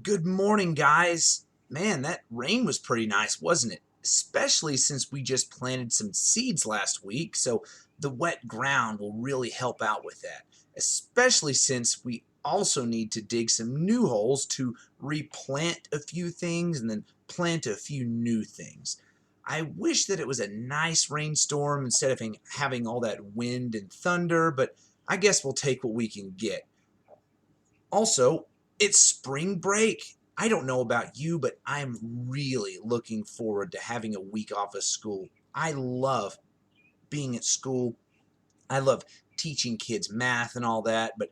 Good morning, guys. Man, that rain was pretty nice, wasn't it? Especially since we just planted some seeds last week, so the wet ground will really help out with that. Especially since we also need to dig some new holes to replant a few things and then plant a few new things. I wish that it was a nice rainstorm instead of having all that wind and thunder, but I guess we'll take what we can get. Also, it's spring break. I don't know about you, but I'm really looking forward to having a week off of school. I love being at school. I love teaching kids math and all that, but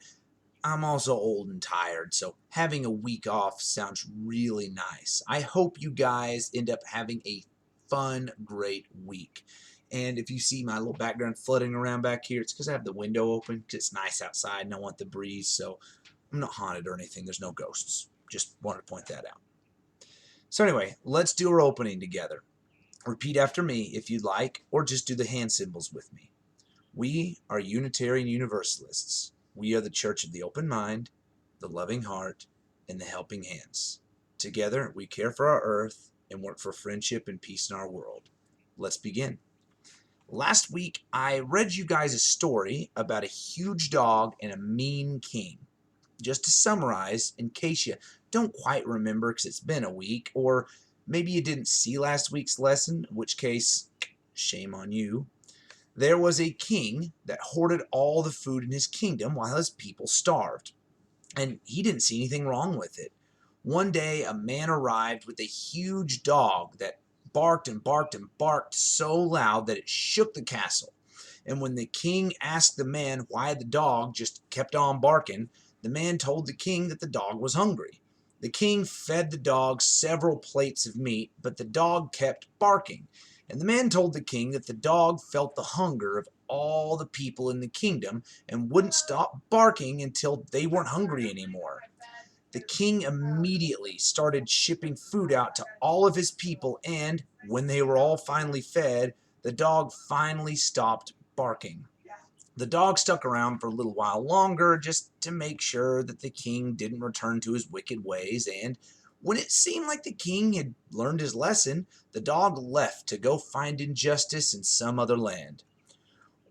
I'm also old and tired, so having a week off sounds really nice. I hope you guys end up having a fun, great week. And if you see my little background flooding around back here, it's because I have the window open because it's nice outside and I want the breeze, so I'm not haunted or anything. There's no ghosts. Just wanted to point that out. So anyway, let's do our opening together. Repeat after me if you'd like, or just do the hand symbols with me. We are Unitarian Universalists. We are the Church of the Open Mind, the Loving Heart, and the Helping Hands. Together, we care for our earth and work for friendship and peace in our world. Let's begin. Last week, I read you guys a story about a huge dog and a mean king. Just to summarize, in case you don't quite remember because it's been a week, or maybe you didn't see last week's lesson, in which case, shame on you. There was a king that hoarded all the food in his kingdom while his people starved, and he didn't see anything wrong with it. One day, a man arrived with a huge dog that barked and barked and barked so loud that it shook the castle. And when the king asked the man why the dog just kept on barking, the man told the king that the dog was hungry. The king fed the dog several plates of meat, but the dog kept barking. And the man told the king that the dog felt the hunger of all the people in the kingdom and wouldn't stop barking until they weren't hungry anymore. The king immediately started shipping food out to all of his people, and when they were all finally fed, the dog finally stopped barking. The dog stuck around for a little while longer just to make sure that the king didn't return to his wicked ways, and when it seemed like the king had learned his lesson, the dog left to go find injustice in some other land.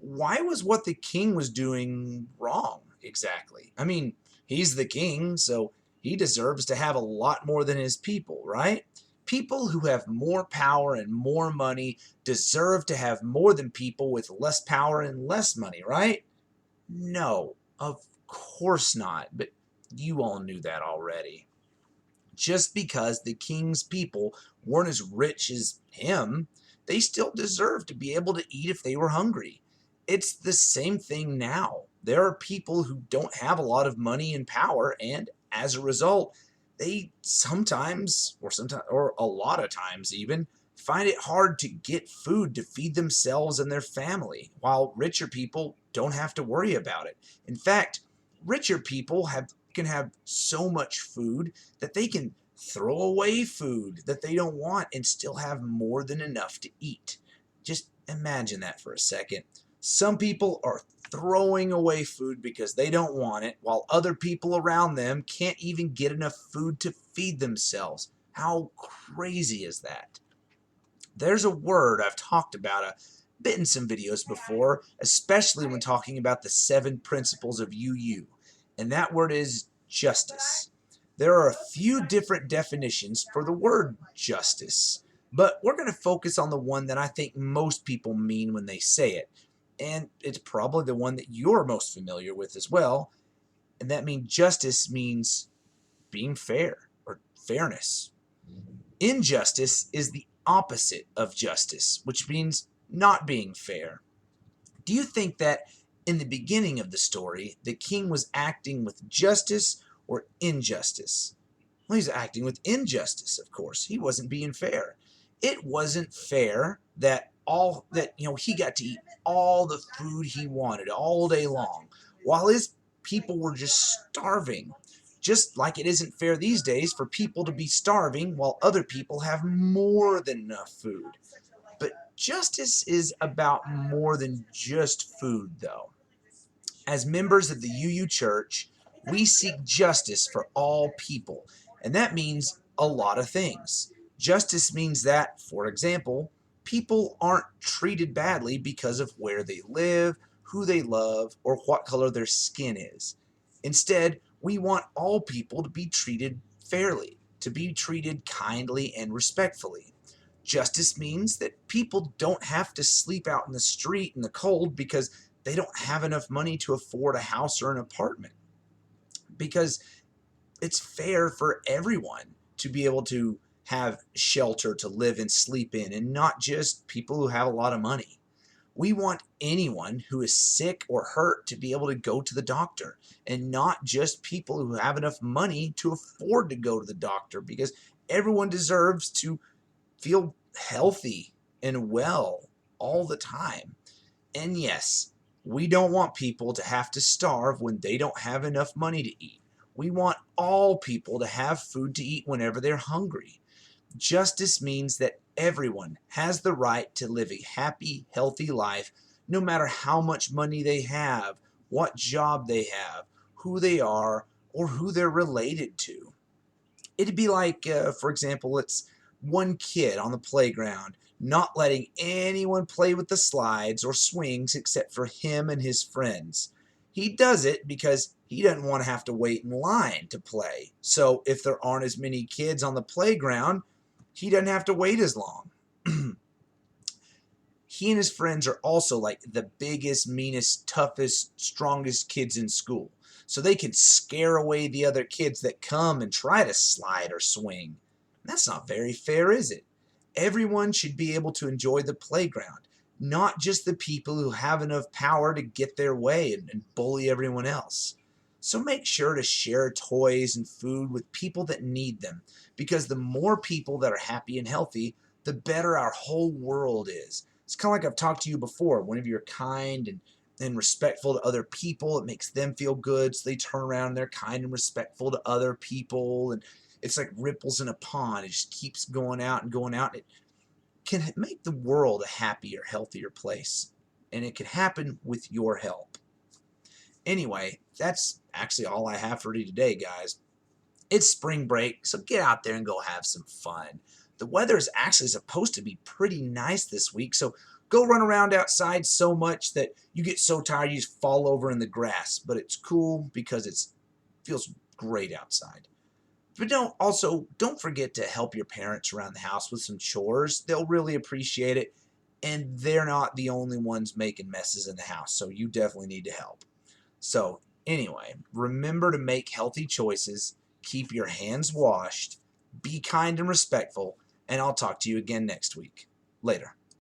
Why was what the king was doing wrong, exactly? I mean, he's the king, so he deserves to have a lot more than his people, right? People who have more power and more money deserve to have more than people with less power and less money, right? No, of course not, but you all knew that already. Just because the king's people weren't as rich as him, they still deserve to be able to eat if they were hungry. It's the same thing now. There are people who don't have a lot of money and power, and as a result, they sometimes, or a lot of times even, find it hard to get food to feed themselves and their family, while richer people don't have to worry about it. In fact, richer people can have so much food that they can throw away food that they don't want and still have more than enough to eat. Just imagine that for a second. Some people are throwing away food because they don't want it, while other people around them can't even get enough food to feed themselves. How crazy is that? There's a word I've talked about a bit in some videos before, especially when talking about the 7 principles of UU, and that word is justice. There are a few different definitions for the word justice, but we're going to focus on the one that I think most people mean when they say it, and it's probably the one that you're most familiar with as well, and that means justice means being fair or fairness. Injustice is the opposite of justice, which means not being fair. Do you think that in the beginning of the story, the king was acting with justice or injustice? Well, he's acting with injustice, of course. He wasn't being fair. It wasn't fair that he got to eat all the food he wanted all day long while his people were just starving. Just like it isn't fair these days for people to be starving while other people have more than enough food. But justice is about more than just food, though. As members of the UU Church, we seek justice for all people, And that means a lot of things. Justice means that, for example, people aren't treated badly because of where they live, who they love, or what color their skin is. Instead, we want all people to be treated fairly, to be treated kindly and respectfully. Justice means that people don't have to sleep out in the street in the cold because they don't have enough money to afford a house or an apartment. Because it's fair for everyone to be able to have shelter to live and sleep in, and not just people who have a lot of money. We want anyone who is sick or hurt to be able to go to the doctor, and not just people who have enough money to afford to go to the doctor, because everyone deserves to feel healthy and well all the time. And yes, we don't want people to have to starve when they don't have enough money to eat. We want all people to have food to eat whenever they're hungry. Justice means that everyone has the right to live a happy, healthy life, no matter how much money they have, what job they have, who they are, or who they're related to. It'd be like, for example, it's one kid on the playground not letting anyone play with the slides or swings except for him and his friends. He does it because he doesn't want to have to wait in line to play. So if there aren't as many kids on the playground, he doesn't have to wait as long. He and his friends are also like the biggest, meanest, toughest, strongest kids in school. So they can scare away the other kids that come and try to slide or swing. That's not very fair, is it? Everyone should be able to enjoy the playground, not just the people who have enough power to get their way and bully everyone else. So make sure to share toys and food with people that need them, because the more people that are happy and healthy, the better our whole world is. It's kind of like I've talked to you before. Whenever you're kind and respectful to other people, it makes them feel good. So they turn around and they're kind and respectful to other people. And it's like ripples in a pond. It just keeps going out and going out. It can make the world a happier, healthier place. And it can happen with your help. Anyway, that's actually all I have for you today, guys. It's spring break, so get out there and go have some fun. The weather is actually supposed to be pretty nice this week, so go run around outside so much that you get so tired you just fall over in the grass. But it's cool because it feels great outside. But don't forget to help your parents around the house with some chores. They'll really appreciate it, and they're not the only ones making messes in the house, so you definitely need to help. So anyway, remember to make healthy choices, keep your hands washed, be kind and respectful, and I'll talk to you again next week. Later.